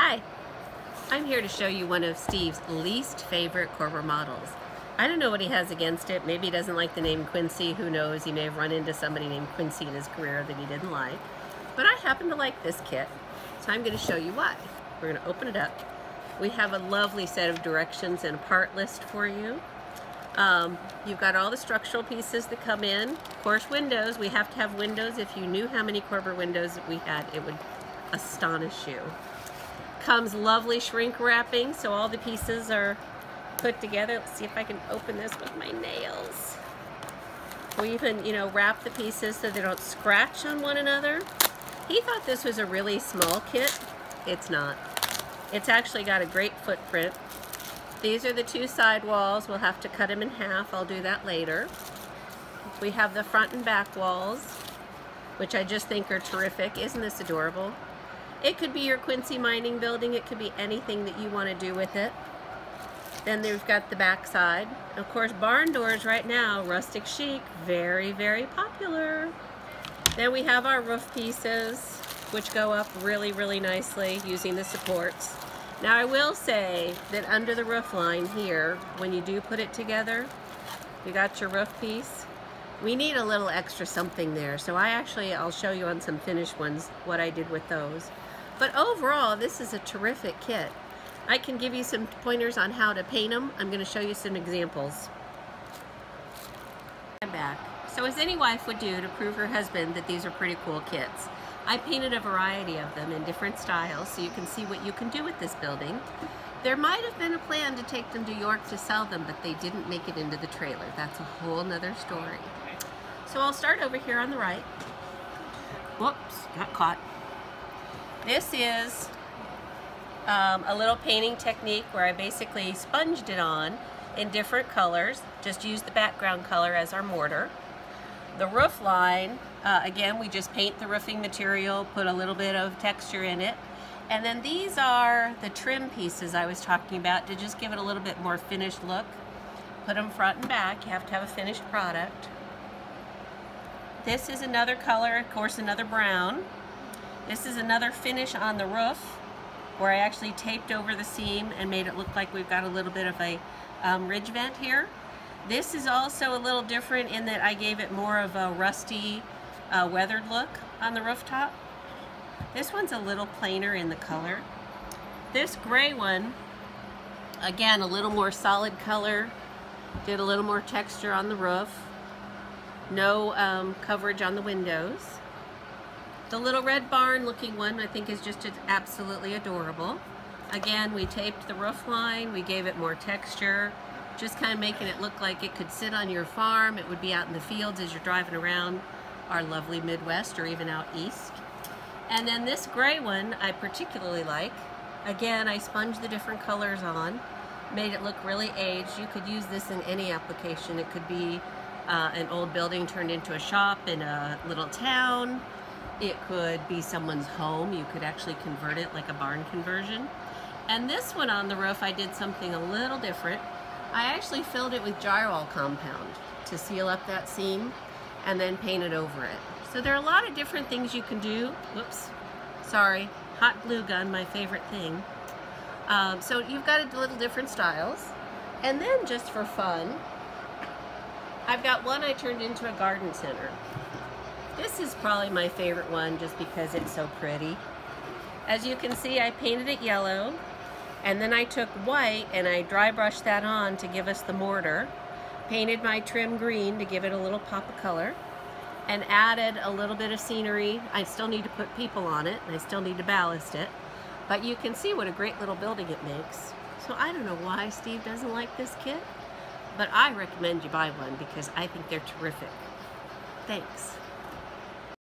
Hi, I'm here to show you one of Steve's least favorite Korber models. I don't know what he has against it. Maybe he doesn't like the name Quincy. Who knows? He may have run into somebody named Quincy in his career that he didn't like. But I happen to like this kit, so I'm going to show you why. We're going to open it up. We have a lovely set of directions and a part list for you. You've got all the structural pieces that come in. Of course, windows. We have to have windows. If you knew how many Korber windows that we had, it would astonish you. Comes lovely shrink wrapping, so all the pieces are put together. Let's see if I can open this with my nails. We even, wrap the pieces so they don't scratch on one another. He thought this was a really small kit. It's not. It's actually got a great footprint. These are the two side walls. We'll have to cut them in half. I'll do that later. We have the front and back walls, which I just think are terrific. Isn't this adorable? It could be your Quincy mining building. It could be anything that you want to do with it. Then we've got the back side. Of course, barn doors right now, rustic chic, very, very popular. Then we have our roof pieces, which go up really, really nicely using the supports. Now I will say that under the roof line here, when you do put it together, you got your roof piece. We need a little extra something there, so I'll show you on some finished ones what I did with those. But overall, this is a terrific kit. I can give you some pointers on how to paint them. I'm going to show you some examples. I'm back. So as any wife would do to prove her husband that these are pretty cool kits, I painted a variety of them in different styles so you can see what you can do with this building. There might have been a plan to take them to York to sell them, but they didn't make it into the trailer. That's a whole nother story. So I'll start over here on the right. Whoops, got caught. This is a little painting technique where I basically sponged it on in different colors. Just use the background color as our mortar. The roof line, again, we just paint the roofing material, put a little bit of texture in it. And then these are the trim pieces I was talking about to just give it a little bit more finished look. Put them front and back. You have to have a finished product. This is another color, of course, another brown. This is another finish on the roof where I actually taped over the seam and made it look like we've got a little bit of a ridge vent here. This is also a little different in that I gave it more of a rusty, weathered look on the rooftop. This one's a little plainer in the color. This gray one, again, a little more solid color. Did a little more texture on the roof. No coverage on the windows. The little red barn looking one I think is just absolutely adorable. Again, we taped the roof line, we gave it more texture, just kind of making it look like it could sit on your farm. It would be out in the fields as you're driving around our lovely Midwest or even out east. And then this gray one I particularly like. Again, I sponged the different colors on, made it look really aged. You could use this in any application. It could be an old building turned into a shop in a little town. It could be someone's home. You could actually convert it like a barn conversion. And this one on the roof, I did something a little different. I actually filled it with drywall compound to seal up that seam and then painted over it. So there are a lot of different things you can do. Whoops, sorry, hot glue gun, my favorite thing. So you've got a little different styles. And then just for fun, I've got one I turned into a garden center. This is probably my favorite one just because it's so pretty. As you can see, I painted it yellow, and then I took white and I dry brushed that on to give us the mortar, painted my trim green to give it a little pop of color, and added a little bit of scenery. I still need to put people on it, and I still need to ballast it, but you can see what a great little building it makes. So I don't know why Steve doesn't like this kit, but I recommend you buy one because I think they're terrific. Thanks.